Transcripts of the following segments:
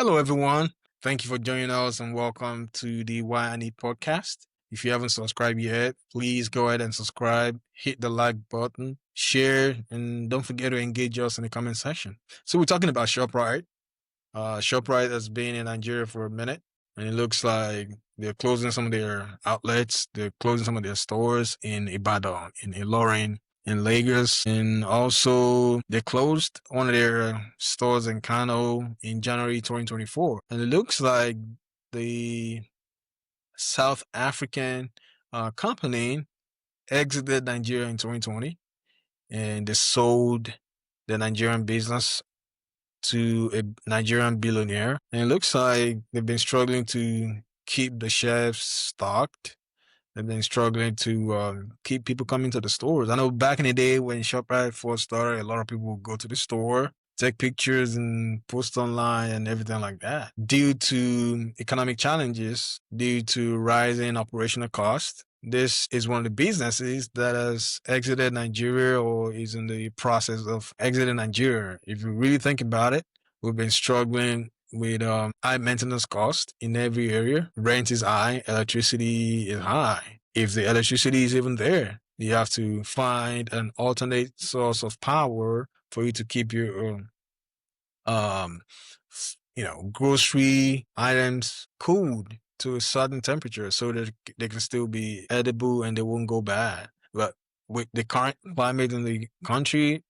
Hello, everyone. Thank you for joining us and welcome to the Why I Need podcast. If you haven't subscribed yet, please go ahead and subscribe, hit the like button, share, and don't forget to engage us in the comment section. So, we're talking about ShopRite. ShopRite has been in Nigeria for a minute, and it looks like they're closing some of their outlets, they're closing some of their stores in Ibadan, in Ilorin, in Lagos, and also they closed one of their stores in Kano in January 2024. And it looks like the South African company exited Nigeria in 2020 and they sold the Nigerian business to a Nigerian billionaire. And it looks like they've been struggling to keep the shelves stocked. They've been struggling to keep people coming to the stores. I know back in the day when ShopRite first started, a lot of people would go to the store, take pictures and post online and everything like that. Due to economic challenges, due to rising operational costs, this is one of the businesses that has exited Nigeria or is in the process of exiting Nigeria. If you really think about it, we've been struggling with high maintenance cost in every area. Rent is high, electricity is high. If the electricity is even there, you have to find an alternate source of power for you to keep your um grocery items cooled to a certain temperature so that they can still be edible and they won't go bad. But with the current climate in the country,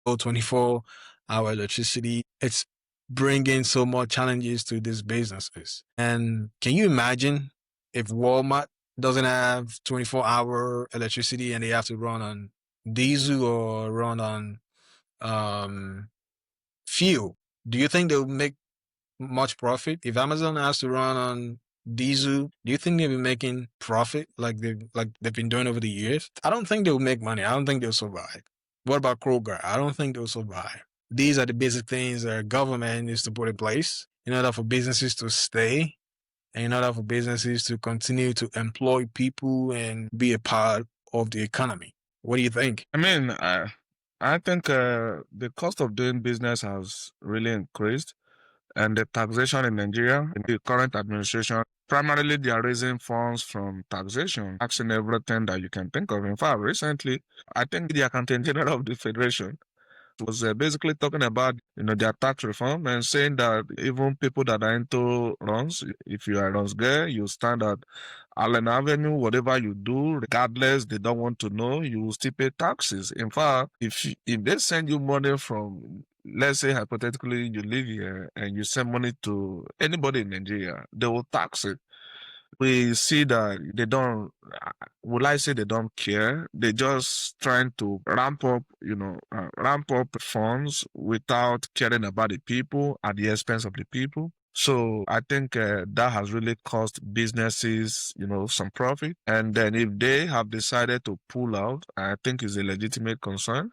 24-hour electricity, it's bringing so much challenges to these businesses. And can you imagine if Walmart doesn't have 24-hour electricity and they have to run on diesel or run on fuel? Do you think they'll make much profit? If Amazon has to run on diesel, do you think they'll be making profit like they've been doing over the years? I don't think they'll make money. I don't think they'll survive. What about Kroger? I don't think they'll survive. These are the basic things that government needs to put in place in order for businesses to stay and in order for businesses to continue to employ people and be a part of the economy. What do you think? I think the cost of doing business has really increased, and the taxation in Nigeria, in the current administration, primarily they are raising funds from taxation, taxing everything that you can think of. In fact, recently, I think the Accountant General of the Federation was basically talking about their tax reform and saying that even people that are into runs, if you are a runs girl, you stand at Allen Avenue, whatever you do, regardless, they don't want to know, you will still pay taxes. In fact, if they send you money from, let's say hypothetically you live here and you send money to anybody in Nigeria, they will tax it. We see that they don't, will I say they don't care? They just trying to ramp up funds without caring about the people at the expense of the people. So I think that has really cost businesses, some profit. And then if they have decided to pull out, I think is a legitimate concern.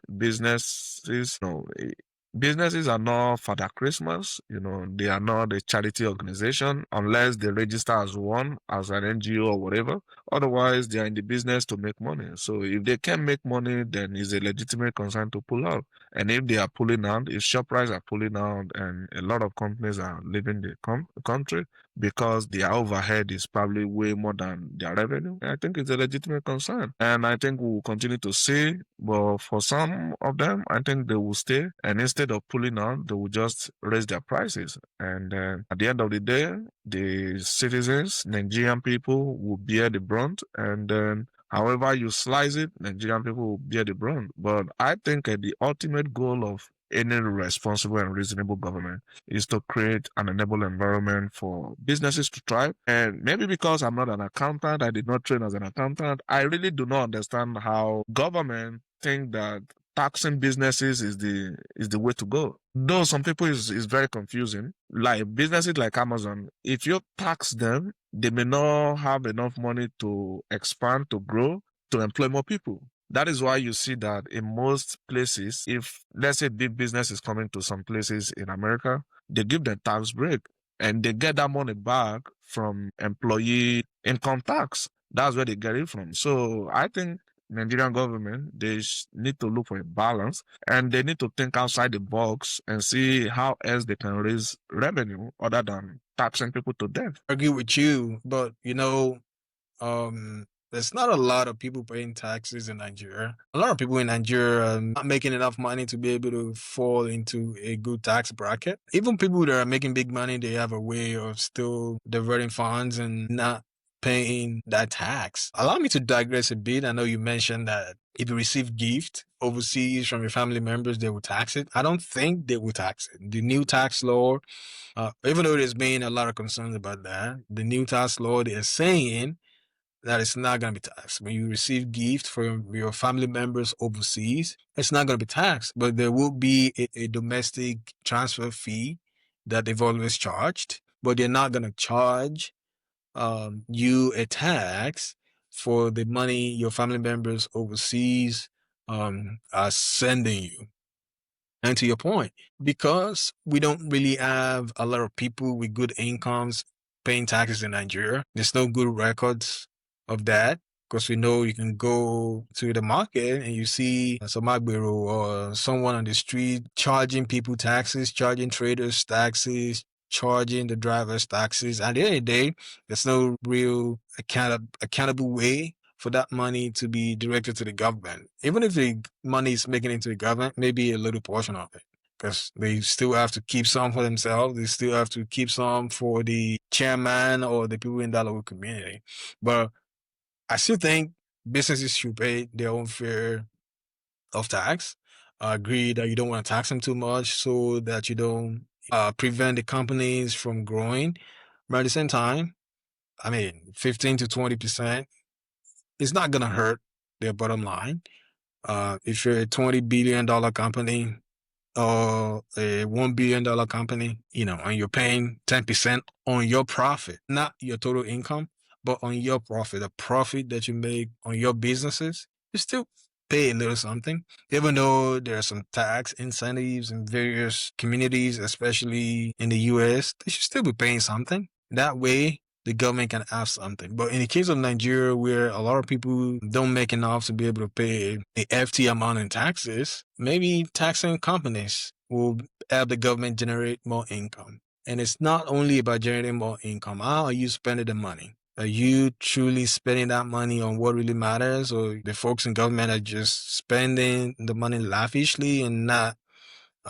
Businesses are not Father Christmas, they are not a charity organization unless they register as one, as an NGO or whatever. Otherwise, they are in the business to make money. So if they can make money, then it's a legitimate concern to pull out. And if they are pulling out, if ShopRite are pulling out and a lot of companies are leaving the country because their overhead is probably way more than their revenue, I think it's a legitimate concern. And I think we will continue to see, but for some of them, I think they will stay. And instead of pulling out, they will just raise their prices. And at the end of the day, the citizens, Nigerian people, will bear the brunt. And then however you slice it, Nigerian people will bear the brunt. But I think the ultimate goal of any responsible and reasonable government is to create an enable environment for businesses to thrive. And maybe because I'm not an accountant, I did not train as an accountant, I really do not understand how government think that taxing businesses is the way to go. Though some people is very confusing. Like businesses like Amazon, if you tax them, they may not have enough money to expand, to grow, to employ more people. That is why you see that in most places, if let's say big business is coming to some places in America, they give them tax break and they get that money back from employee income tax. That's where they get it from. So I think Nigerian government, they need to look for a balance and they need to think outside the box and see how else they can raise revenue other than taxing people to death. I agree with you, but there's not a lot of people paying taxes in Nigeria. A lot of people in Nigeria are not making enough money to be able to fall into a good tax bracket. Even people that are making big money, they have a way of still diverting funds and not paying that tax. Allow me to digress a bit. I know you mentioned that if you receive gift overseas from your family members, they will tax it. I don't think they will tax it. The new tax law, even though there's been a lot of concerns about that, the new tax law, they are saying that it's not going to be taxed. When you receive gift from your family members overseas, it's not going to be taxed, but there will be a domestic transfer fee that they've always charged, but they're not going to charge you a tax for the money your family members overseas are sending you. And to your point, because we don't really have a lot of people with good incomes paying taxes in Nigeria, there's no good records of that. Because we know you can go to the market and you see some agbero or someone on the street charging people taxes, charging traders taxes, charging the drivers taxes. At the end of the day, there's no real accountable way for that money to be directed to the government. Even if the money is making it into the government, maybe a little portion of it. Because they still have to keep some for themselves. They still have to keep some for the chairman or the people in that local community. But I still think businesses should pay their own share of tax. I agree that you don't want to tax them too much so that you don't prevent the companies from growing. But at the same time, I mean, 15 to 20% is not going to hurt their bottom line. If you're a $20 billion company or a $1 billion company, and you're paying 10% on your profit, not your total income, but on your profit, the profit that you make on your businesses, you still pay a little something, even though there are some tax incentives in various communities, especially in the US, they should still be paying something. That way, the government can have something. But in the case of Nigeria, where a lot of people don't make enough to be able to pay a hefty amount in taxes, maybe taxing companies will help the government generate more income. And it's not only about generating more income. How are you spending the money? Are you truly spending that money on what really matters, or the folks in government are just spending the money lavishly and not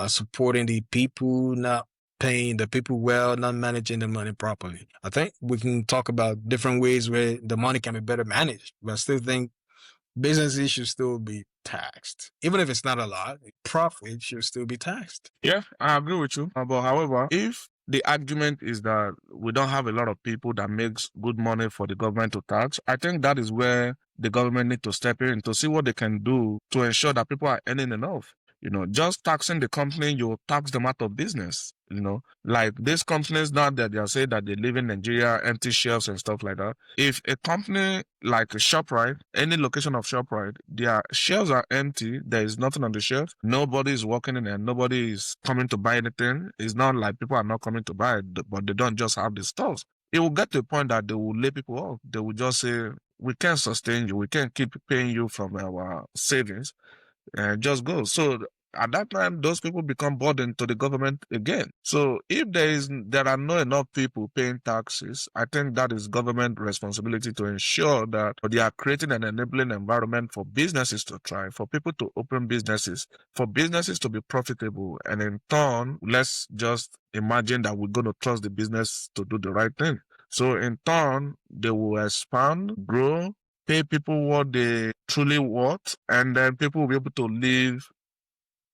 supporting the people, not paying the people well, not managing the money properly? I think we can talk about different ways where the money can be better managed, but I still think businesses should still be taxed. Even if it's not a lot, profit should still be taxed. Yeah, I agree with you. But however, if the argument is that we don't have a lot of people that makes good money for the government to tax, I think that is where the government need to step in to see what they can do to ensure that people are earning enough. Just taxing the company, you tax them out of business. Like these companies now that they are saying that they live in Nigeria, empty shelves and stuff like that. If a company like a ShopRite, any location of ShopRite, their shelves are empty, there is nothing on the shelf, nobody is walking in there, nobody is coming to buy anything. It's not like people are not coming to buy it, but they don't just have the stores. It will get to a point that they will lay people off. They will just say, we can't sustain you, we can't keep paying you from our savings, and just go. So at that time, those people become burden to the government again. So if there are not enough people paying taxes, I think that is government responsibility to ensure that they are creating an enabling environment for businesses to thrive, for people to open businesses, for businesses to be profitable. And in turn, let's just imagine that we're going to trust the business to do the right thing. So in turn, they will expand, grow, pay people what they truly want, and then people will be able to live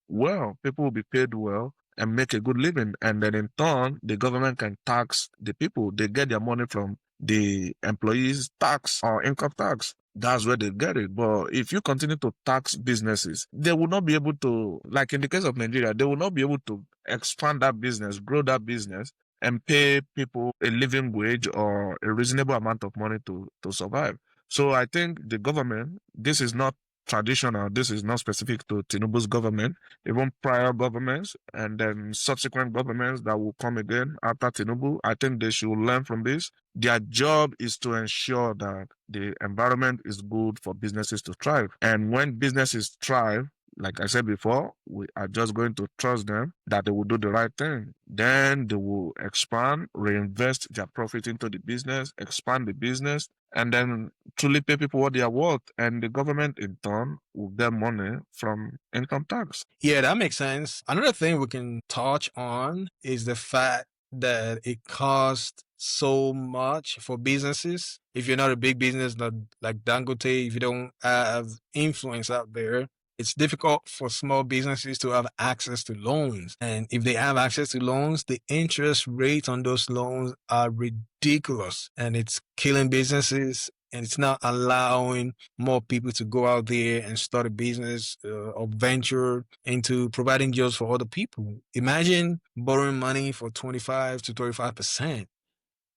well. People will be paid well and make a good living. And then in turn, the government can tax the people. They get their money from the employees' tax or income tax. That's where they get it. But if you continue to tax businesses, they will not be able to, like in the case of Nigeria, they will not be able to expand that business, grow that business, and pay people a living wage or a reasonable amount of money to survive. So I think the government, this is not traditional, this is not specific to Tinubu's government, even prior governments and then subsequent governments that will come again after Tinubu, I think they should learn from this. Their job is to ensure that the environment is good for businesses to thrive. And when businesses thrive, like I said before, we are just going to trust them that they will do the right thing. Then they will expand, reinvest their profit into the business, expand the business, and then truly pay people what they are worth. And the government, in turn, will get money from income tax. Yeah, that makes sense. Another thing we can touch on is the fact that it costs so much for businesses. If you're not a big business like Dangote, if you don't have influence out there, it's difficult for small businesses to have access to loans. And if they have access to loans, the interest rates on those loans are ridiculous and it's killing businesses and it's not allowing more people to go out there and start a business or venture into providing jobs for other people. Imagine borrowing money for 25 to 35%.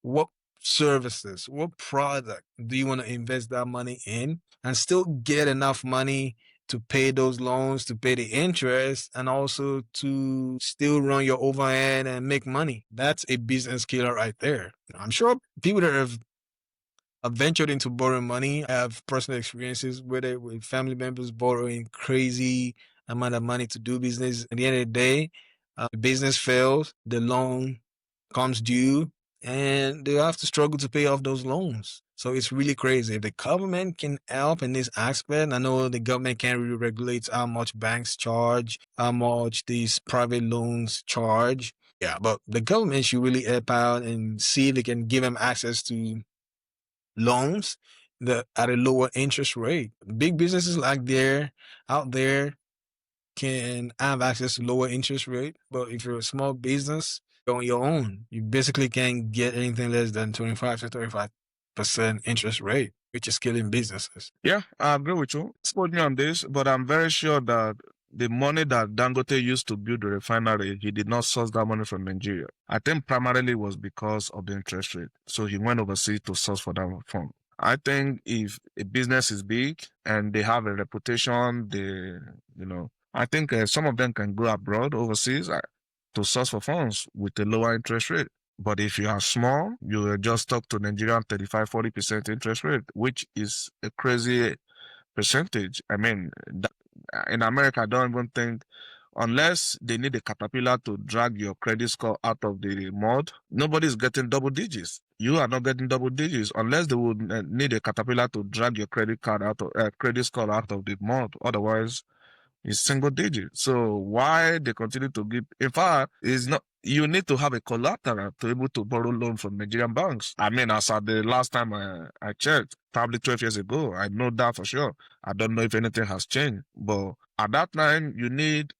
What services, what product do you want to invest that money in and still get enough money to pay those loans, to pay the interest, and also to still run your overhead and make money? That's a business killer right there. I'm sure people that have ventured into borrowing money. I have personal experiences with it, with family members borrowing crazy amount of money to do business. At the end of the day, the business fails, the loan comes due, and they have to struggle to pay off those loans. So it's really crazy. If the government can help in this aspect, I know the government can't really regulate how much banks charge, how much these private loans charge. Yeah, but the government should really help out and see if they can give them access to loans that at a lower interest rate. Big businesses like there out there can have access to lower interest rate, but if you're a small business, you're on your own. You basically can't get anything less than 25 to 35% interest rate, which is killing businesses. Yeah, I agree with you. Support me on this, but I'm very sure that the money that Dangote used to build the refinery, he did not source that money from Nigeria. I think primarily was because of the interest rate. So he went overseas to source for that fund. I think if a business is big and they have a reputation, I think some of them can go abroad, overseas, to source for funds with a lower interest rate. But if you are small, you are just stuck to Nigerian 35, 40% interest rate, which is a crazy percentage. I mean, in America, I don't even think, unless they need a caterpillar to drag your credit score out of the mud, nobody's getting double digits. You are not getting double digits unless they would need a caterpillar to drag your credit score out of the mud. Otherwise, it's single digit. So why they continue to give? In fact, it's not. You need to have a collateral to be able to borrow loan from Nigerian banks. I mean, as at the last time I checked, probably 12 years ago, I know that for sure. I don't know if anything has changed, but at that time, you need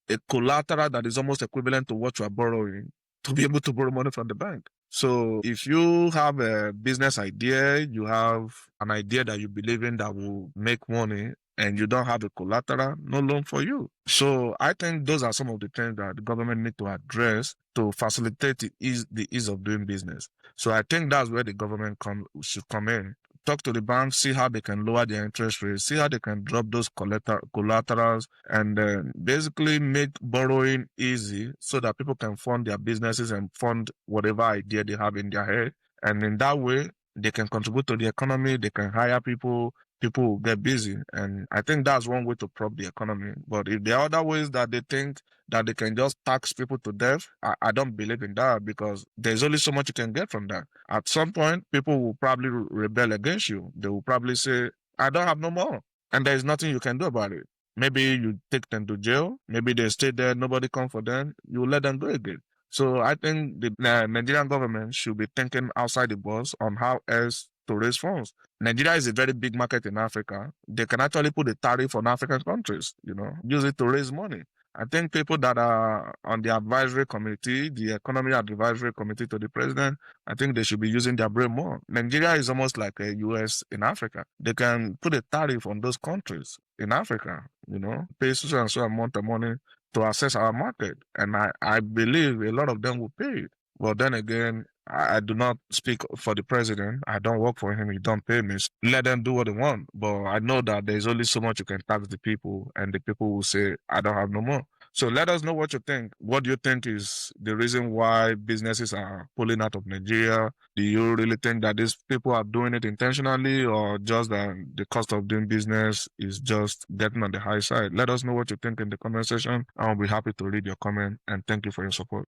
a collateral that is almost equivalent to what you are borrowing to be able to borrow money from the bank. So if you have a business idea, you have an idea that you believe in that will make money, and you don't have a collateral, no loan for you. So I think those are some of the things that the government need to address to facilitate the ease of doing business. So I think that's where the government should come in. Talk to the banks, see how they can lower their interest rates, see how they can drop those collaterals, and then basically make borrowing easy so that people can fund their businesses and fund whatever idea they have in their head. And in that way, they can contribute to the economy, they can hire people will get busy. And I think that's one way to prop the economy. But if there are other ways that they think that they can just tax people to death, I don't believe in that, because there's only so much you can get from that. At some point, people will probably rebel against you. They will probably say, I don't have no more. And there's nothing you can do about it. Maybe you take them to jail. Maybe they stay there, nobody come for them. You let them go again. So I think the Nigerian government should be thinking outside the box on how else to raise funds. Nigeria is a very big market in Africa. They can actually put a tariff on African countries, use it to raise money. I think people that are on the advisory committee, the economy advisory committee to the president, I think they should be using their brain more. Nigeria is almost like a US in Africa. They can put a tariff on those countries in Africa, pay so and so amount of money to access our market. And I believe a lot of them will pay it. But then again, I do not speak for the president. I don't work for him. He don't pay me. Let them do what they want. But I know that there's only so much you can tax the people, and the people will say, I don't have no more. So let us know what you think. What do you think is the reason why businesses are pulling out of Nigeria? Do you really think that these people are doing it intentionally, or just that the cost of doing business is just getting on the high side? Let us know what you think in the comment section. I'll be happy to read your comment, and thank you for your support.